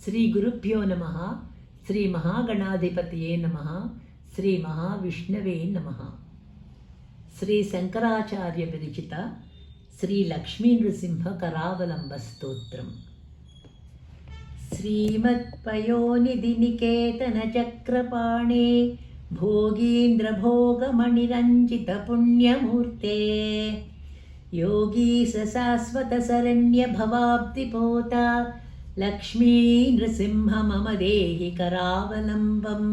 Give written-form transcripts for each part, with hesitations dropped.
ಶ್ರೀ ಗುರುಭ್ಯೋ ನಮಃ. ಶ್ರೀ ಮಹಾಗಣಾಧಿಪತಿಯೇ ನಮಃ. ಶ್ರೀ ಮಹಾವಿಷ್ಣವೇ ನಮಃ. ಶ್ರೀ ಶಂಕರಾಚಾರ್ಯ ವಿರಚಿತ ಶ್ರೀ ಲಕ್ಷ್ಮೀ ನೃಸಿಂಹ ಕರಾವಲಂಬ ಸ್ತೋತ್ರಂ. ಶ್ರೀಮತ್ಪಯೋನಿಧಿ ನಿಕೇತನ ಚಕ್ರಪಾಣೇ ಭೋಗೀಂದ್ರ ಭೋಗಮಣಿರಂಜಿತ ಪುಣ್ಯಮೂರ್ತೆ ಯೋಗೀಶ ಶಾಶ್ವತ ಶರಣ್ಯ ಭವಾಬ್ಧಿಪೋತ ಲಕ್ಷ್ಮೀ ನೃಸಿಂಹ ಮಮ ದೇಹಿ ಕರಾವಲಂಬಂ.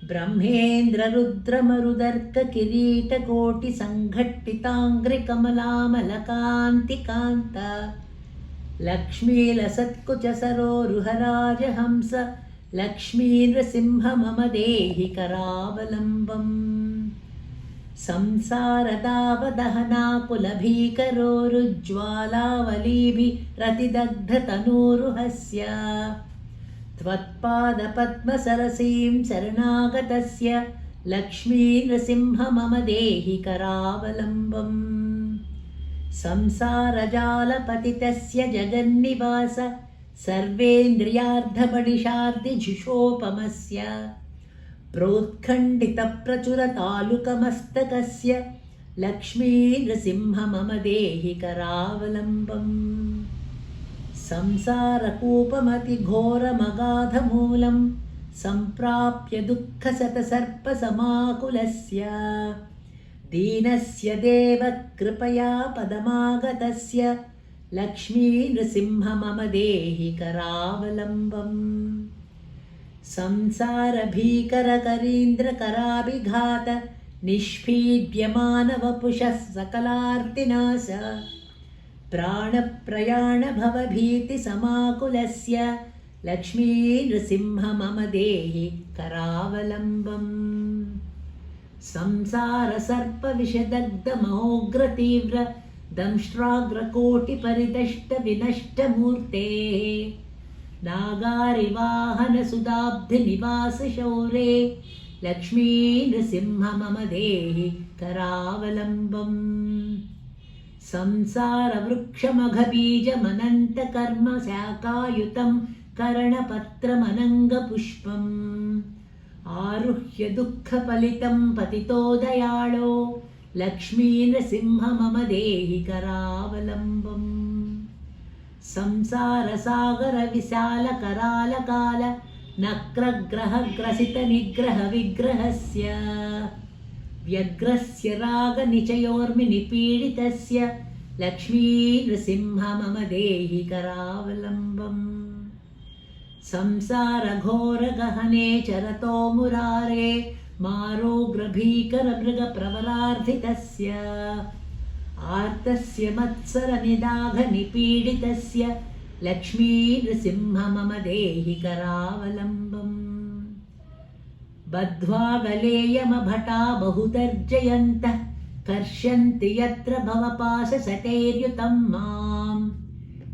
ಬ್ರಹ್ಮೇಂದ್ರ ರುದ್ರ ಮರುದರ್ಕ ಕಿರೀಟ ಕೋಟಿ ಸಂಘಟ್ಟಿತಾಂಗ್ರಿ ಕಮಲಾಮಲಕಾಂತಿ ಕಾಂತ ಲಕ್ಷ್ಮೀ ಲಸತ್ಕುಚ ಸರೋರುಹರಾಜ ಹಂಸ ಲಕ್ಷ್ಮೀ ನೃಸಿಂಹ ಮಮ ದೇಹಿ ಕರಾವಲಂಬಂ. संसारदावदहनाकुलभीकरोरुज्ज्वालावलीभिरतिदग्धतनूरुहस्य त्वत्पादपद्मसरसीं शरणागतस्य लक्ष्मी नृसिंह मम देहि करावलम्बम्. संसारजालपतितस्य जगन्निवास सर्वेन्द्रियार्धबडिशार्दिजुषोपमस्य प्रोत्खण्डितप्रचुरतालुकमस्तकस्य लक्ष्मी नृसिंह मम देहि करावलम्बम्. संसारकूपमतिघोरमगाधमूलं सम्प्राप्य दुःखशतसर्पसमाकुलस्य दीनस्य देव कृपया पदमागतस्य लक्ष्मी नृसिंह मम देहि करावलम्बम्. संसारभीकरकरीन्द्रकराभिघात निष्पीड्यमानवपुषः सकलार्तिनाश प्राणप्रयाणभवभीतिसमाकुलस्य लक्ष्मी नृसिंह मम देहि करावलम्बम्. संसारसर्पविषदग्धमहोग्रतीव्र दंष्ट्राग्रकोटिपरिदष्टविनष्टमूर्तेः नागारिवाहनसुधाब्धिनिवासशौरे लक्ष्मी नृसिंह मम देहि करावलम्बम्. संसारवृक्षमघबीजमनन्तकर्मशाखायुतं करणपत्रमनङ्गपुष्पम् आरुह्य दुःखफलितं पतितो दयाळो लक्ष्मी नृसिंह मम देहि करावलम्बम्. संसारसागरविशालकरालकाल नक्रग्रहग्रसितनिग्रहविग्रहस्य व्यग्रस्य रागनिचयोर्मिनिपीडितस्य लक्ष्मी नृसिंह मम देहि करावलम्बम्. संसारघोरगहने चरतो मुरारे मारोग्रभीकरमृगप्रवरार्धितस्य आर्तस्य मत्सरनिदाघनिपीडितस्य लक्ष्मी नृसिंह मम देहि करावलम्बम्. बद्ध्वा गलेयमभटा बहुतर्जयन्तः कर्षन्ति यत्र भवपाशशतैर्युतं माम्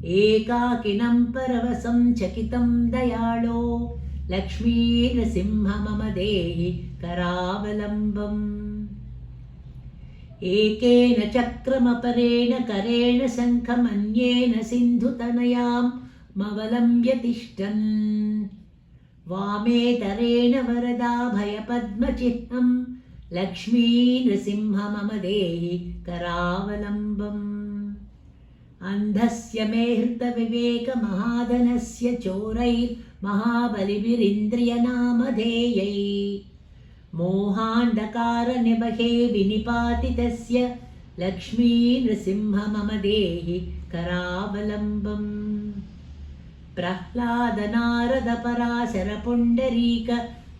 एकाकिनं परवशं चकितं दयाळो लक्ष्मी नृसिंह मम देहि करावलम्बम्. एकेन चक्रमपरेण करेण शङ्खमन्येन सिन्धुतनयां मवलम्ब्य तिष्ठन् वामेतरेण वरदाभयपद्मचिह्नं लक्ष्मी नृसिंह मम देहि करावलम्बम्. अन्धस्य मे हृतविवेकमहाधनस्य चोरैर्महाबलिभिरिन्द्रियनामधेयै मोहान्धकारनिबहे विनिपातितस्य लक्ष्मी नृसिंह मम देहि करावलम्बम्. प्रह्लादनारदपराशरपुण्डरीक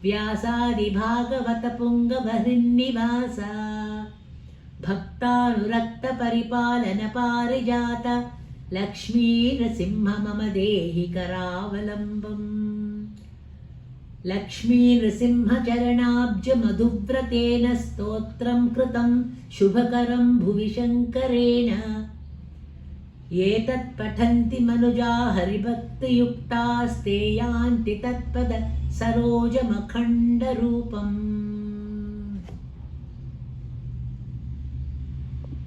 व्यासादिभागवतपुङ्गभरिन्निवास भक्तानुरक्तपरिपालनपारिजात लक्ष्मी नृसिंह मम देहि करावलम्बम्. लक्ष्मी नृसिंह चरणाब्जमधुव्रतेन स्तोत्रं कृतं शुभकरं भुवि शङ्करेण एतत् पठन्ति मनुजा हरिभक्तियुक्तास्ते यान्ति तत्पद सरोजमखण्डरूपम्.